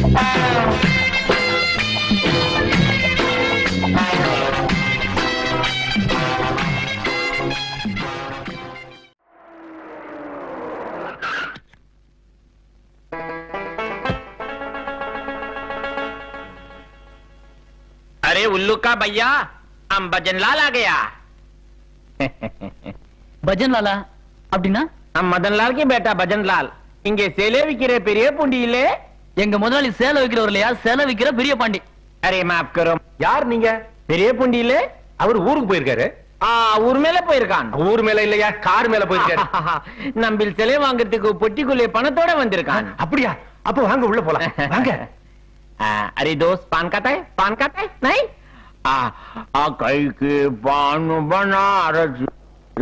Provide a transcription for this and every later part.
अरे उल्लू का भैया हम भजन लाल आ गया। भजन लाला அப்படினா हम मदन लाल की बेटा भजन लाल இங்கே சேலை விக்கிற பெரிய பூண்டி இல்ல எங்க முதலாளி சேலை விக்கிறவர் இல்லையா சேலை விக்கிற பெரிய பாண்டி அரே மாப் கரோ யார் நீங்க பெரிய பூண்டி இல்ல அவர் ஊருக்கு போயிருக்காரு ஊர் மேல போயிருக்கான் ஊர் மேல இல்லையா கார் மேல போயிருக்காரு நம்பில் சிலை வாங்குறதுக்கு பொட்டிக்குள்ளே பணத்தோட வந்திருக்கான் அப்படியா அப்ப வாங்க உள்ள போலாம் வாங்க अरे दोस्त पान खाता है नहीं कई के पान बना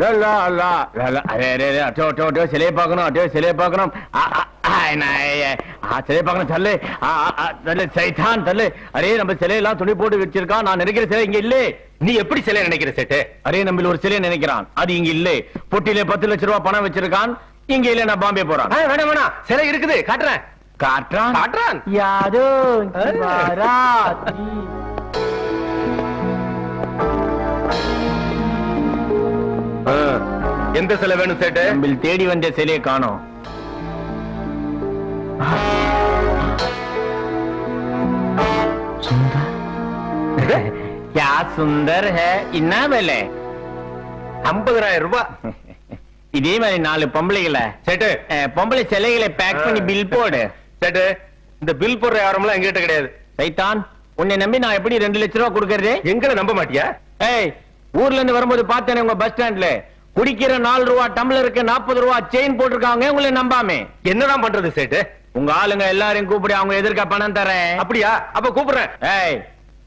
ला ला ला ला अरे अरे अटो सिले पकड़ो सिले पकड़ो சிலை பார்க்கணும் தள்ளு தள்ளு சைத்தான் தள்ளு அரே நம்ம சிலையெல்லாம் துணி போட்டு வச்சிருக்கான் நான் நினைக்கிற சிலை இங்க இல்ல நீ எப்படி சிலை நினைக்கிற சேட்டு அரே நம்ம ஒரு சிலை நினைக்கிறான் அது இங்க இல்ல பொட்டியில 10 லட்சம் ரூபாய் பணம் வச்சிருக்கான் இங்க இல்ல நான் பாம்பே போறான் வேணாம் வேணாம் சிலை இருக்குது காட்டுறேன் காட்டுறான் யாரோ எந்த சிலை வேணும் சேட்டு நம்ம தேடி வந்த சிலையை காணோம் क्या सुंदर है इन्ना बेले 50,000 ரூபாய் இதே மாதிரி 4 பொம்பளைகளை சேட்டு பொம்பளை சிலைகளை பேக் பண்ணி பில் போடு சேட்டு இந்த பில் போடுற யாரெல்லாம் எங்கிட்ட கிடையாது சைத்தான் உன்னை நம்பி நான் எப்படி 2 லட்சம் ரூபாய் கொடுக்கறது எங்களை நம்ப மாட்டியா ஏய் ஊர்ல இருந்து வரும்போது பார்த்தேன் உங்க பஸ் ஸ்டாண்ட்ல குடிக்கிற 4 ரூபாய் டம்ளருக்கு 40 ரூபாய் செயின் போட்டிருக்காங்க உங்களை நம்பாமே என்னதான் பண்றது சேட்டு உங்க ஆளுங்க எல்லாரையும் கூப்பிடி அவங்க எதிர்க்க பணம் தரேன் அப்படியா அப்ப கூப்பிடுறேன் ஏய்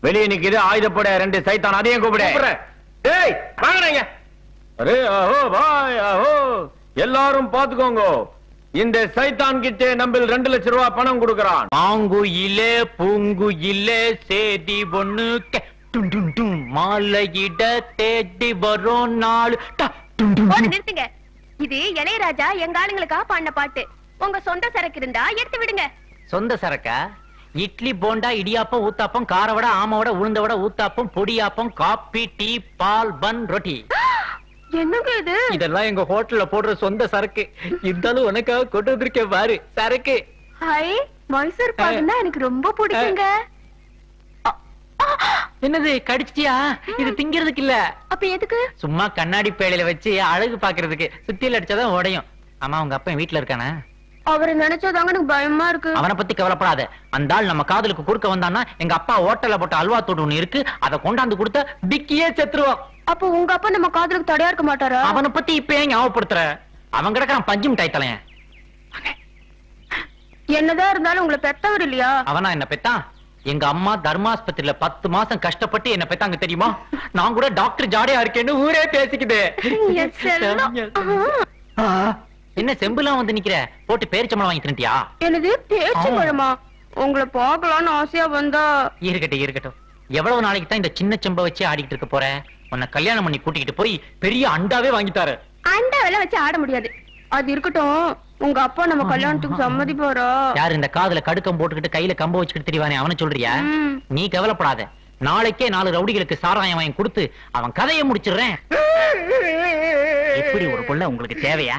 வெளியே நிக்குது ஆயுதப்பட 2 சைத்தான் அதையும் கூப்பிடுறேன் டேய் வாங்கறீங்க அரே ஆஹோ பாய் ஆஹோ எல்லாரும் பாத்துக்கோங்க இந்த சைத்தான் கிட்ட நம்பில் 2 லட்சம் ரூபாய் பணம் கொடுக்கறான் மாங்கு இலே பூங்கு இலே சேதி பொண்ணு டும் டும் டும் மாலையிட தேடி வரும் நாள் நிறுத்துங்க இது இளையராஜா எங்க ஆளுங்களுக்கா பாடின பாட்டு உங்க சொந்த சரக்கு இருந்தா எடுத்து விடுங்க சொந்த சரக்கா இட்லி போண்டா இடியாப்பம் ஊத்தாப்பம் காரவடை ஆமவடை உளுந்தவடை ஊத்தாப்பம் பொடியாப்பம் காபி டீ பால் பன் ரொட்டி என்னங்க இது இதெல்லாம் எங்க ஹோட்டல்ல போடுற சொந்த சரக்கு இருந்தாலும் உனக்காக கொண்டு வந்திருக்கேன் பாரு சரக்கு ஹாய் மைசூர் பாக்குன்னா எனக்கு ரொம்ப பிடிக்குங்க என்னது கடிச்சிட்டியா இது திங்கிறதுக்கு இல்ல அப்ப எதுக்கு சும்மா கண்ணாடி பேழையில வச்சு அழகு பாக்குறதுக்கு சுத்தியில அடிச்சாதான் உடையும் ஆமா உங்க அப்பா வீட்டுல இருக்கானே அவரை நினைச்சதாங்க எனக்கு பயமா இருக்கு அவனை பத்தி கவலைப்படாத அந்த ஆள் நம்ம காதலுக்கு குறுக்க வந்தான்னா எங்க அப்பா ஹோட்டல்ல போட்ட அல்வா தோடு ஒண்ணு இருக்கு அதை கொண்டாந்து கொடுத்த டிக்கியே செத்துருவான் அப்ப உங்க அப்பா நம்ம காதலுக்கு தடையா இருக்க மாட்டாரா அவனை பத்தி இப்ப ஏன் ஞாபகப்படுத்துற அவன் கிடக்குறான் பஞ்சு மிட்டாய் தலையன் என்னதான் இருந்தாலும் உங்களை பெத்தவர் இல்லையா அவனா என்ன பெத்தான் எங்க அம்மா தர்மாஸ்பத்திரியில 10 மாசம் கஷ்டப்பட்டு என்ன பெத்தாங்க தெரியுமா நான் கூட டாக்டர் ஜாடையா இருக்கேன்னு ஊரே பேசிக்குது என்ன செம்புலாம் வந்து நிக்கிற போட்டு பேரிச்சம்பளம் வாங்கி தின்ட்டியா என்னது பேரிச்சம்பழமா உங்களை பார்க்கலாம்னு ஆசையா வந்தா இருக்கட்டும் எவ்வளவு நாளைக்கு தான் இந்த சின்ன செம்ப வச்சு ஆடிக்கிட்டு இருக்க போற உன்னை கல்யாணம் பண்ணி கூட்டிக்கிட்டு போய் பெரிய அண்டாவே வாங்கித்தாரு அண்டாவெல்லாம் வச்சு ஆட முடியாது அது இருக்கட்டும் உங்க அப்பா நம்ம கல்யாணத்துக்கு சம்மதிப்பாரா யாரு இந்த காதுல கடுக்கம் போட்டுக்கிட்டு கையில கம்ப வச்சுக்கிட்டு தெரியவானே அவனை சொல்றியா நீ கவலைப்படாத நாளைக்கே 4 ரவுடிகளுக்கு சாராயம் வாங்கி கொடுத்து அவன் கதையை முடிச்சிடுறேன் எப்படி ஒரு புள்ள உங்களுக்கு தேவையா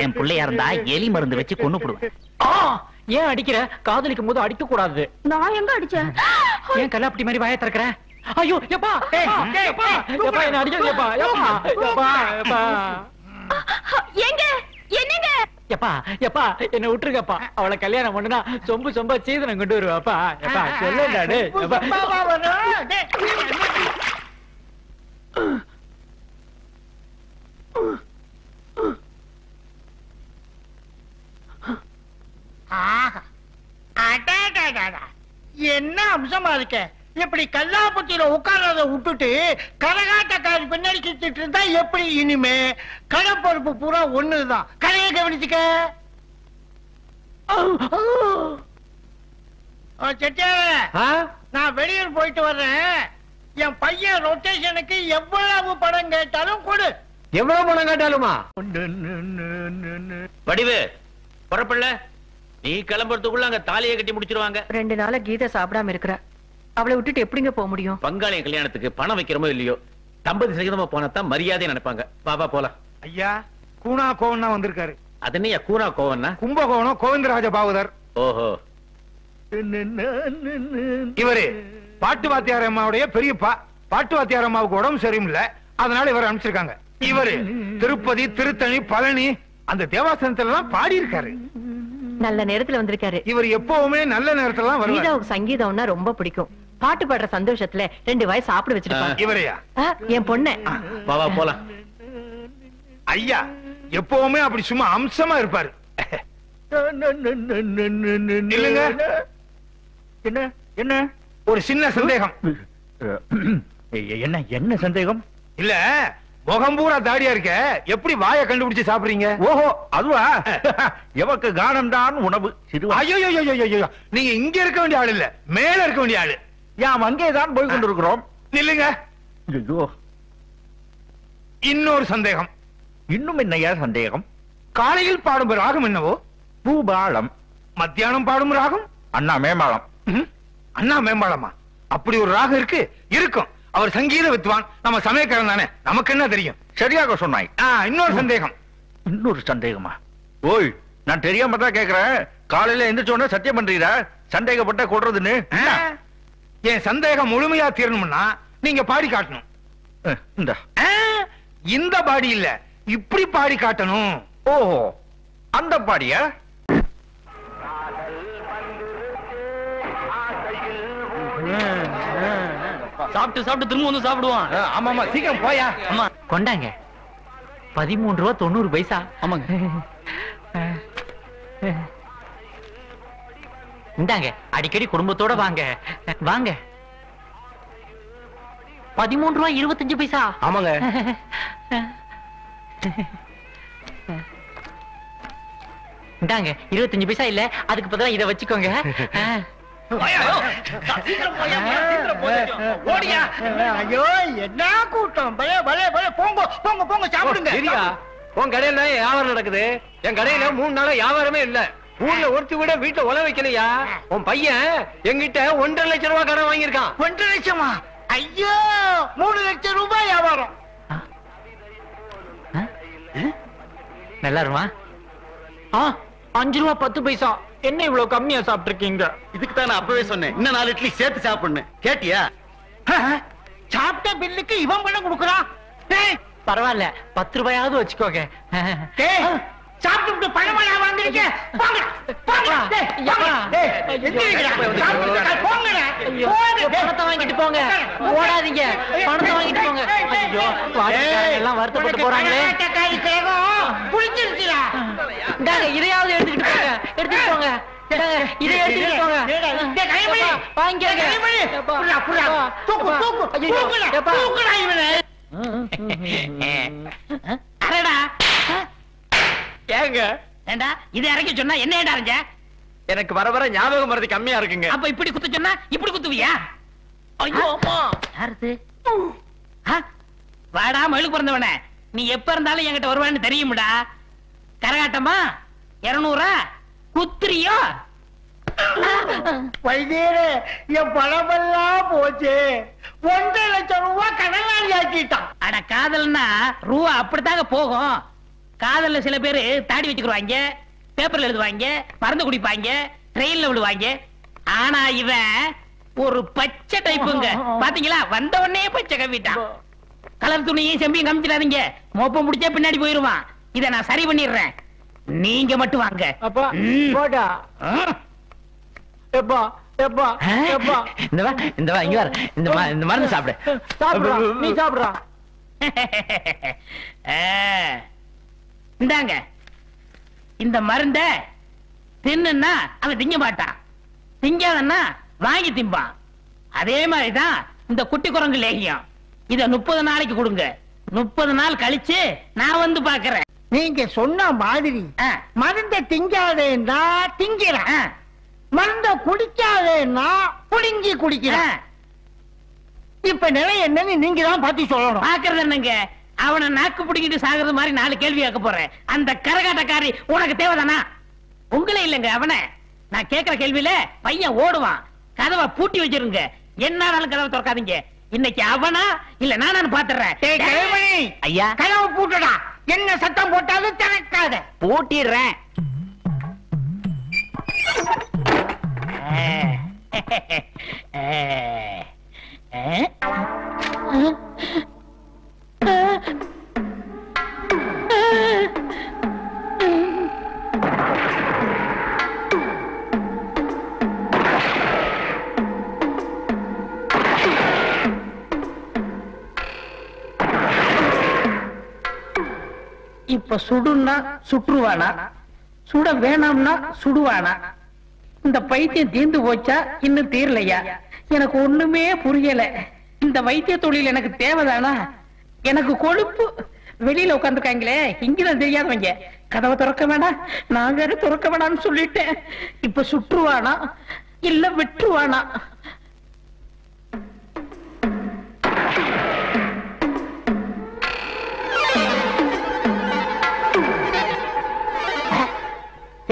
என் பிள்ளையா இருந்தா எலி மருந்து வச்சு கொன்னு போடுவேன் ஏன் அடிக்கிற காதலிக்கும் போது அடிக்க கூடாது நான் எங்க அடிச்சேன் ஏன் கல்லாப்பட்டி மாதிரி வாயை திறக்கிற ஐயோ எப்பா என்ன அடிக்காதீங்கப்பா எங்க என்னங்க எப்பா எப்பா என்ன விட்டுருக்கப்பா அவளை கல்யாணம் பண்ணுனா சொம்பு சொம்பா சீதனம் கொண்டு வருவாப்பா எப்பா சொல்லுடாடு என்ன அம்சமா இருக்க இப்படி கல்லாப்பட்டியில உட்கார்றத விட்டுட்டு கரகாட்டக்காரி பின்னாடி சுத்திட்டு இருந்தா எப்படி இனிமே கடப்பொறுப்பு பூரா ஒண்ணுதான் கதையை கவனிச்சுக்க செட்டியார நான் வெளியூர் போயிட்டு வர்றேன் என் பையன் ரொட்டேஷனுக்கு எவ்வளவு படம் கேட்டாலும் கொடு எவ்வளவு பணம் கேட்டாலுமா வடிவு புறப்படல நீ கிளம்புறதுக்குள்ள அங்க தாலியை கட்டி முடிச்சிருவாங்க. 2 நாளா கீதா சாப்பிடாம இருக்கிறா. அவளை விட்டுட்டு எப்படிங்க போக முடியும்? பங்காளி கல்யாணத்துக்கு பணம் வைக்கிறமோ இல்லையோ, தம்பதி சகிதமா போனதான் மரியாதை நினைப்பாங்க. பாபா போலாம். ஐயா, கூனா கோவன் தான் வந்திருக்காரு. அதனையா கூனா கோவன்னா? கும்பகோணம் கோவிந்தராஜ பாகவதர். ஓஹோ. இவரு பாட்டு வாத்தியார் அம்மாவுடைய பெரியப்பா. பாட்டு வாத்தியார் அம்மாவுக்கு உடம்பு சரியில்லை, அதனால இவர் அனுப்பிச்சிருக்காங்க. இவரு திருப்பதி, திருத்தணி, பழனி அந்த தேவாசனத்துல எல்லாம் பாடி இருக்காரு. நல்ல நேரத்துல வந்திருக்காரு. இவர் எப்பவுமே நல்ல நேரத்துல தான் வருவார். கீதாவுக்கு சங்கீதம்னா ரொம்ப பிடிக்கும். பாட்டு பாடுற சந்தோஷத்துல 2 வாய் சாப்பிட வச்சிருப்பாங்க. இவரையா? என் பொண்ணு. பாபா போலாம். ஐயா எப்பவுமே அப்படி சும்மா அம்சமா இருப்பாரு. இல்லங்க, என்ன என்ன ஒரு சின்ன சந்தேகம். என்ன சந்தேகம்? இல்ல, முகம் பூரா தாடியா இருக்க, எப்படி வாயை கண்டுபிடிச்சு சாப்பிடுறீங்க? ஓஹோ, அதுவா? எவக்கு கானம் தான் உணவு. ஐயோ, நீங்க இங்க இருக்க வேண்டிய ஆள் இல்ல, மேல இருக்க வேண்டிய ஆளு. யாம் அங்கேதான் போய் கொண்டிருக்கிறோம். இல்லங்க, ஐயோ, இன்னொரு சந்தேகம். இன்னும் என்னையா சந்தேகம்? காலையில் பாடும் ராகம் என்னவோ? பூபாலம். மத்தியானம் பாடும் ராகம்? அண்ணா மேம்பாலம். அண்ணா மேம்பாலமா? அப்படி ஒரு ராகம் இருக்கு? இருக்கும். அவர் சங்கீத வித்வான், நம்ம சமயக்காரன் தானே, நமக்கு என்ன தெரியும்? சரியாக சொன்னாய். இன்னொரு சந்தேகம். இன்னொரு சந்தேகமா? ஓய், நான் தெரியாம தான் கேக்குறேன். காலையில எந்திரிச்சோட சத்தியம் பண்றீரா சந்தேகப்பட்ட கொள்றதுன்னு? என் சந்தேகம் முழுமையா தீரணும்னா நீங்க பாடி காட்டணும். இந்த பாடி இல்ல, இப்படி பாடி காட்டணும். ஓஹோ, அந்த பாடியா? சாப்பிட்டு சாப்பிட்டு திரும்ப வந்து சாப்பிடுவான். ஆமா, சீக்கிரம் போயா. ஆமா, கொண்டாங்க. 13 ரூபா 90 பைசா. ஆமாங்க. இந்தாங்க, அடிக்கடி குடும்பத்தோட வாங்க வாங்க. 13 ரூபா 25 பைசா. ஆமாங்க. இந்தாங்க 25 பைசா இல்ல, அதுக்கு பதிலா இத வச்சுக்கோங்க. ஐயோ, என்ன கூட்டம்! போங்க போங்க போங்க, சாப்பிடுங்க. சரியா, உன் கடையில வியாபாரம் நடக்குது, என் கடையில 3 நாளா வியாபாரமே இல்ல. ஊர்ல ஒருத்தி விட வீட்டுல உல வைக்கலையா? உன் பையன் என்கிட்ட 1.5 லட்சம் ரூபாய் கடன் வாங்கியிருக்கான். 1.5 லட்சமா? ஐயோ, 3 லட்சம் ரூபாய் வியாபாரம். நல்லா இருமா? 5 ரூபா 10 பைசா. என்ன இவ்வளவு கம்மியா சாப்பிட்டு இருக்கீங்க? இதுக்கு தான் நான் அப்பவே சொன்னேன், இன்னும் 4 இட்லி சேர்த்து சாப்பிடணும். கேட்டியா? சாப்பிட்ட பில்லுக்கு இவன் பணம் கொடுக்குறான். பரவாயில்ல, 10 ரூபாயாவது வச்சுக்கோங்க. சாப்பிட்டு பணமா வாங்குறீங்க? போங்க போங்க. பணத்தை வாங்கிட்டு போங்க, ஓடாதீங்க. பணத்தை வாங்கிட்டு போங்க. ஐயோ, எல்லாம் வருத்தப்பட்டு போறாங்களே. புடிச்சிருச்சுடா. இந்தாங்க, இதையாவது எடுத்துக்கிட்டு போங்க. எடுத்துட்டு போங்க. இதை எடுத்துக்கிட்டு போங்க. வாங்கிக்கோங்க. அரடா, ஏங்க ஏண்டா இதை இறக்கி சொன்னா என்ன அரைஞ்ச? எனக்கு வர வர ஞாபகம் மறதி கம்மியா இருக்குங்க. அப்ப இப்படி குத்து சொன்னா இப்படி குத்துவியா? ஐயோ அம்மா. யாருது? வாடா மழுக்கு பிறந்தவனே, நீ எப்ப இருந்தாலும் என்கிட்ட வருவான்னு தெரியும்டா. கரகாட்டமா 200 குத்துறியோ? வைத்தியரே, என் பணமெல்லாம் போச்சு. 1.5 லட்சம் ரூபாய் கடனாளி ஆக்கிட்டான். அட, காதல்னா ரூபா அப்படித்தாங்க போகும். காதல்ல சில பேரு தாடி வச்சுக்குவாங்க, பேப்பர்ல எழுதுவாங்க, மருந்து குடிப்பாங்க, ட்ரெயின்ல விழுவாங்க. ஆனா இவன் ஒரு பச்சை டைப்புங்க. பாத்தீங்களா, வந்த உடனே பச்சை கவிட்டான். கலர் துணியும் செம்பியும் காமிச்சிடாதீங்க, மோப்பம் முடிச்சா பின்னாடி போயிருவான். இத நான் சரி பண்ணிடுறேன், நீங்க மட்டும் வாங்க. அப்பா போடா. எப்பா எப்பா எப்பா, இந்த வா இந்த வா, இங்க வர. இந்த மருந்து சாப்பிடு. சாப்பிடுறா, நீ சாப்பிடுறா. இந்தாங்க, இந்த மருந்த தின்னுன்னா அவன் திங்க மாட்டான், திங்காதன்னா வாங்கி திம்பான். அதே மாதிரிதான் இந்த குட்டி குரங்கு லேகியம். இத 30 நாளைக்கு கொடுங்க. 30 நாள் கழிச்சு நான் வந்து பாக்குறேன். நீங்க சொன்ன மாதிரி மருந்த திங்காதேன்னா திங்கிறேன், மருந்த குடிக்காதேன்னா புடுங்கி குடிக்கிறேன். இப்ப நிலை என்னன்னு நீங்க தான் பார்த்து சொல்லணும். பாக்குறது என்னங்க, அவனை நாக்கு பிடிக்கிட்டு சாகுறது மாதிரி 4 கேள்வி கேட்க போறேன். அந்த கரகாட்டக்காரி உனக்கு தேவைதானா? உங்களே இல்லங்க அவன. நான் கேக்குற கேள்வியில பையன் ஓடுவான். கதவை பூட்டி வச்சிருங்க. என்னாலும் கதவை திறக்காதீங்க. இன்னைக்கு அவனா இல்ல நானான்னு பாத்துறேன். ஐயா கதவை பூட்டுடா. என்ன சத்தம் போட்டாலும் திறக்காத. பூட்டிடுறேன். இப்ப சுடுன்னா சுற்றுவானா, சுட வேணாம்னா சுடுவானா? இந்த பைத்தியம் தீர்ந்து போச்சா இன்னும் தீரலையா? எனக்கு ஒண்ணுமே புரியல. இந்த வைத்திய தொழில் எனக்கு தேவைதானா? எனக்கு கொழுப்பு. வெளியில உட்காந்துருக்காங்களே இங்கதான் தெரியாதவங்க. கதவை திறக்க வேணாம், நான் வேற திறக்க வேணாம்னு சொல்லிட்டேன். இப்ப சுற்றுவானா இல்ல வெற்றுவானா?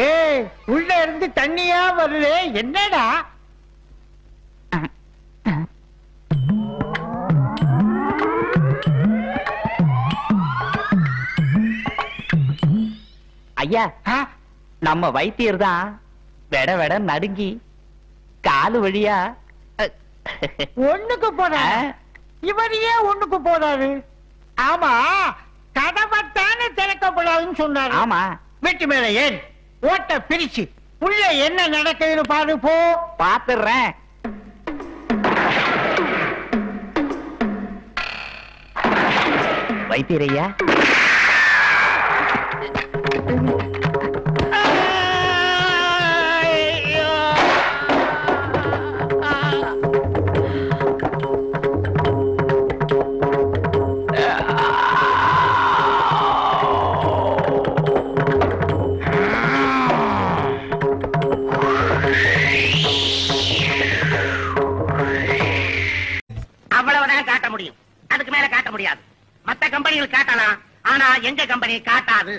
ஏய், உள்ள இருந்து தண்ணியா வருது, என்னடா? ஐயா நம்ம வைத்தியர் தான் வெட வெட நடுங்கி காலு வழியா ஒண்ணுக்கு போதா? இவர் ஏன் ஒண்ணுக்கு போறாரு? ஆமா, கதவைத்தானே திறக்கப்படாதுன்னு சொன்னாரு. ஆமா, வீட்டு மேல ஏறி ஓட்ட பிரிச்சு உள்ள என்ன நடக்குதுன்னு பாரு போ. பாத்துறேன். வைத்தியரையா, அவ்வளவுதான் காட்ட முடியும். அதுக்கு மேல காட்ட முடியாது. மத்த கம்பெனிகள் காட்டலாம், ஆனா எங்க கம்பெனி காட்டாது.